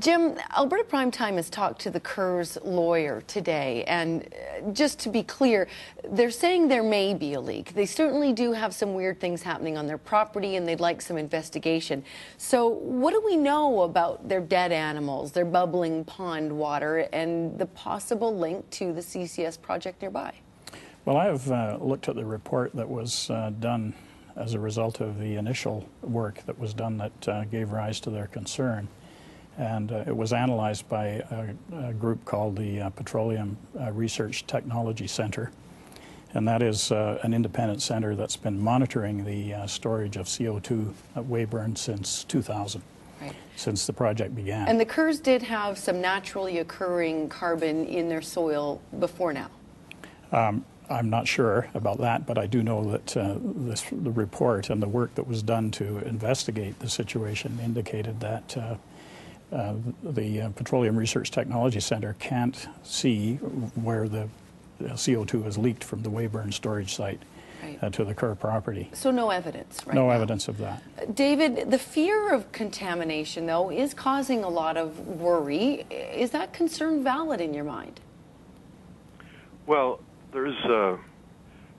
Jim, Alberta Primetime has talked to the Kerr's lawyer today, and just to be clear, they're saying there may be a leak. They certainly do have some weird things happening on their property, and they'd like some investigation. So what do we know about their dead animals, their bubbling pond water, and the possible link to the CCS project nearby? Well, I have looked at the report that was done as a result of the initial work that was done that gave rise to their concern. And it was analyzed by a group called the Petroleum Research Technology Center. And that is an independent center that's been monitoring the storage of CO2 at Weyburn since 2000, since the project began. And the Kerrs did have some naturally occurring carbon in their soil before now. I'm not sure about that, but I do know that the report and the work that was done to investigate the situation indicated that the Petroleum Research Technology Center can't see where the CO2 has leaked from the Weyburn storage site to the Kerr property. So no evidence right No now. evidence of that. David, the fear of contamination, though, is causing a lot of worry. Is that concern valid in your mind? Well, there's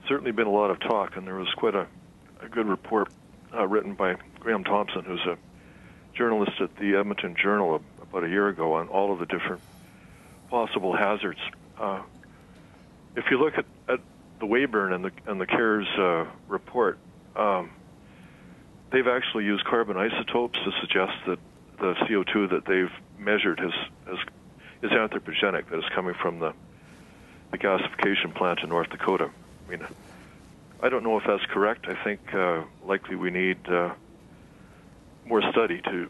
certainly been a lot of talk, and there was quite a good report written by Graham Thompson, who's a journalist at the Edmonton Journal about a year ago, on all of the different possible hazards. If you look at the Weyburn and the Kerr's report, they've actually used carbon isotopes to suggest that the CO2 that they've measured is anthropogenic, that is coming from the gasification plant in North Dakota. I mean, I don't know if that's correct. I think likely we need more study to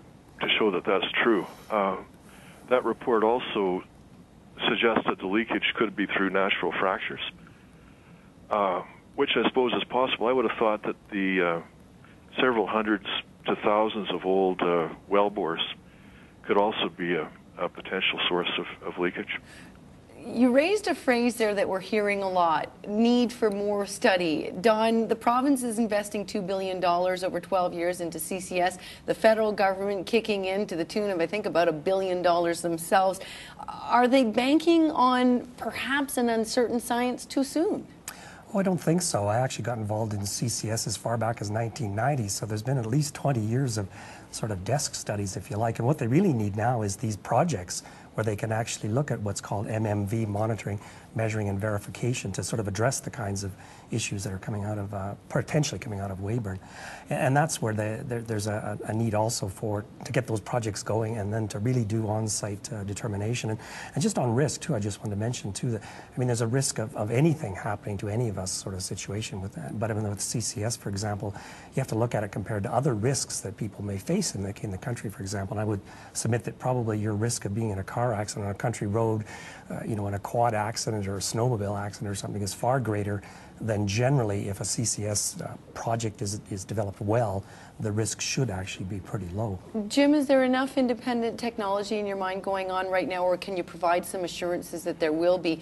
show that that's true. That report also suggests that the leakage could be through natural fractures, which I suppose is possible. I would have thought that the several hundreds to thousands of old well bores could also be a potential source of leakage. You raised a phrase there that we're hearing a lot, need for more study. Don, the province is investing $2 billion over 12 years into CCS, the federal government kicking in to the tune of, I think, about $1 billion themselves. Are they banking on perhaps an uncertain science too soon? Oh, I don't think so. I actually got involved in CCS as far back as 1990, so there's been at least 20 years of sort of desk studies, if you like. And what they really need now is these projects where they can actually look at what's called MMV, monitoring, measuring, and verification, to sort of address the kinds of issues that are coming out of, potentially coming out of Weyburn. And that's where there's a need also to get those projects going, and then to really do on-site determination. And just on risk, too, I just wanted to mention, too, that, I mean, there's a risk of anything happening to any of us sort of situation with that. But I mean, with CCS, for example, you have to look at it compared to other risks that people may face in the country, for example. And I would submit that probably your risk of being in a car accident on a country road, in a quad accident or a snowmobile accident or something, is far greater than generally if a CCS project is developed well. The risk should actually be pretty low. Jim, is there enough independent technology in your mind going on right now, or can you provide some assurances that there will be,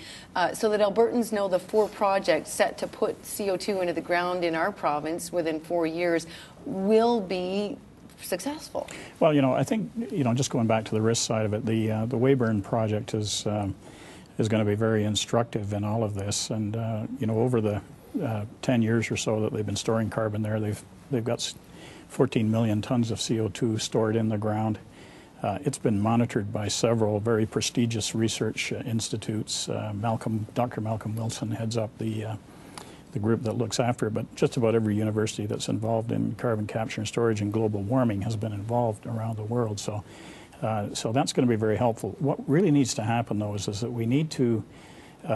so that Albertans know the 4 projects set to put CO2 into the ground in our province within 4 years will be successful? Well, I think, just going back to the risk side of it, the Weyburn project is going to be very instructive in all of this. And, over the 10 years or so that they've been storing carbon there, they've got 14 million tons of CO2 stored in the ground. It's been monitored by several very prestigious research institutes. Dr. Malcolm Wilson heads up the group that looks after it, but just about every university that's involved in carbon capture and storage and global warming has been involved around the world. So that's going to be very helpful. What really needs to happen, though, is that we need to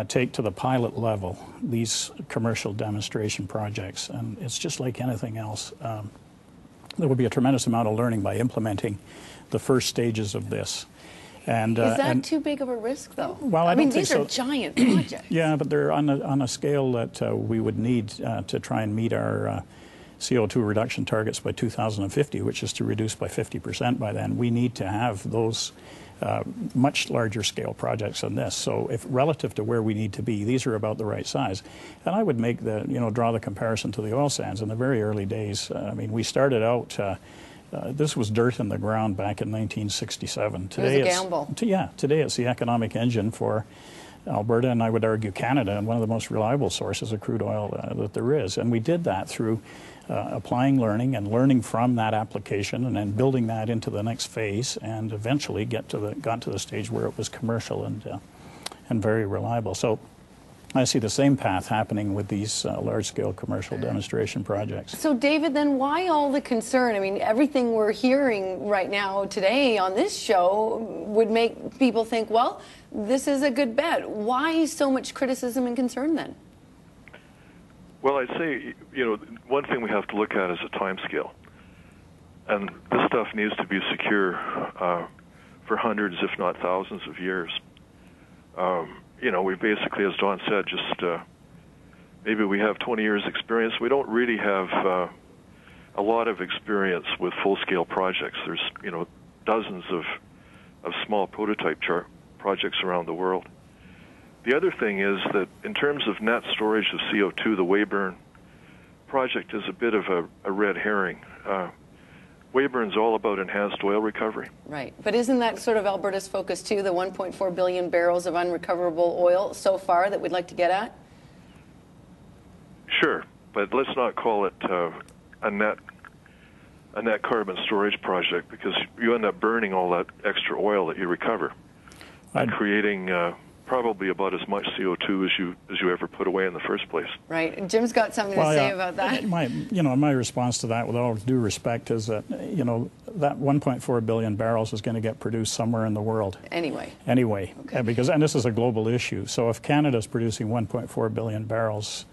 take to the pilot level these commercial demonstration projects, and it's just like anything else. There will be a tremendous amount of learning by implementing the first stages of this. And, is that too big of a risk, though? Well, I mean, these are giant projects. Yeah, but they're on a scale that we would need to try and meet our CO2 reduction targets by 2050, which is to reduce by 50% by then. We need to have those much larger scale projects than this. So if relative to where we need to be, these are about the right size. And I would make draw the comparison to the oil sands in the very early days. I mean, we started out this was dirt in the ground back in 1967. Today, it was a gamble. Today it's the economic engine for Alberta, and I would argue Canada, and one of the most reliable sources of crude oil that there is. And we did that through applying learning and learning from that application, and then building that into the next phase, and eventually got to the stage where it was commercial and very reliable. So I see the same path happening with these large-scale commercial demonstration projects. So, David, then why all the concern? I mean, everything we're hearing right now today on this show would make people think, well, this is a good bet. Why so much criticism and concern then? Well, I'd say, one thing we have to look at is a time scale. And this stuff needs to be secure for hundreds, if not thousands of years. We basically, as Don said, just maybe we have 20 years experience. We don't really have a lot of experience with full-scale projects. There's, dozens of small prototype projects around the world. The other thing is that in terms of net storage of CO2, the Weyburn project is a bit of a red herring. Weyburn's all about enhanced oil recovery. Right. But isn't that sort of Alberta's focus too, the 1.4 billion barrels of unrecoverable oil so far that we'd like to get at? Sure, but let's not call it a net carbon storage project, because you end up burning all that extra oil that you recover and creating probably about as much CO2 as you ever put away in the first place. Right. Jim's got something to say about that. My response to that, with all due respect, is that that 1.4 billion barrels is going to get produced somewhere in the world. Anyway. Okay. And this is a global issue. So if Canada's producing 1.4 billion barrels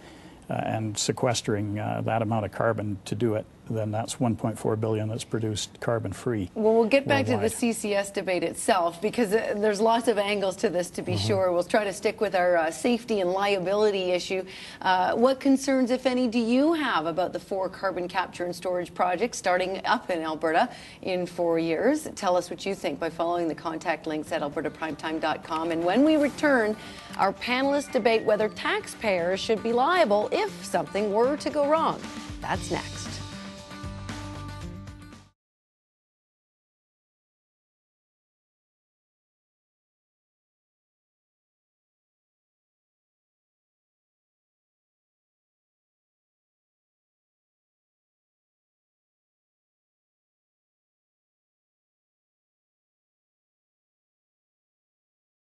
and sequestering that amount of carbon to do it, then that's 1.4 billion that's produced carbon-free. Well, we'll get back worldwide. to the CCS debate itself, because there's lots of angles to this, to be sure. We'll try to stick with our safety and liability issue. What concerns, if any, do you have about the 4 carbon capture and storage projects starting up in Alberta in 4 years? Tell us what you think by following the contact links at albertaprimetime.com. And when we return, our panelists debate whether taxpayers should be liable if something were to go wrong. That's next.